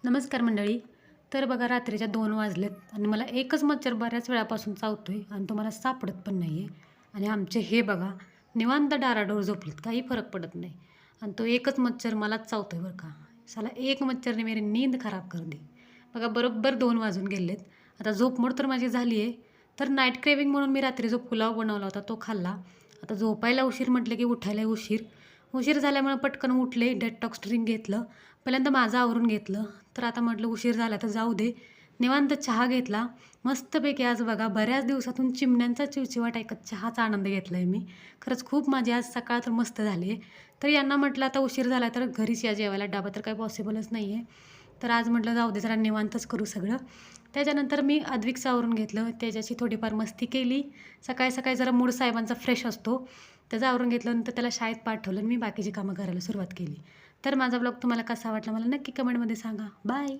नमस्कार मंडळी. तर बघा रात्रीच्या 2 वाजलेत आणि मला एकच मच्छर बऱ्याच वेळापासून चावतोय आणि तो मला सापडत पण नाही आहे. आणि आमचे हे बघा निवांत डाराडोर झोपलेत, काही फरक पडत नाही. आणि तो एकच मच्छर मलाच चावतोय बरं का. साला एक मच्छरने मेरी नींद खराब कर दी. बघा बरोबर 2 वाजून गेलेत. आता झोपमोड तर माझी झाली आहे. तर नाईट क्रेविंग म्हणून मी रात्री जो पुलाव बनवला होता तो खाल्ला. आता झोपायला उशीर म्हटलं की उठायला उशीर. उशीर झाल्यामुळे पटकन उठले, डेटॉक्स ड्रिंक घेतलं. पहिल्यांदा माझं आवरून घेतलं. तर आता म्हटलं उशीर झाला तर जाऊ दे. निवांत चहा घेतला. मस्तपैकी आज बघा बऱ्याच दिवसातून चिमण्यांचा चिवचिवाट ऐकत चहाचा आनंद घेतला आहे मी. खरंच खूप माझी आज सकाळ तर मस्त झाली आहे. तर यांना म्हटलं आता उशीर झाला तर घरीच या जेवायला, डबा तर काही पॉसिबलच नाही आहे. तर आज म्हटलं जाऊ दे जरा निवांतच करू सगळं. त्याच्यानंतर मी अद्विकचं आवरून घेतलं. त्याच्याशी थोडीफार मस्ती केली. सकाळी सकाळी जरा मूड साहेबांचा फ्रेश असतो. त्याचं आवरून घेतलं, नंतर त्याला शाळेत पाठवलं आणि मी बाकीची कामं करायला सुरुवात केली. तर माझा ब्लॉग तुम्हाला कसा वाटला मला नक्की कमेंटमध्ये सांगा. बाय.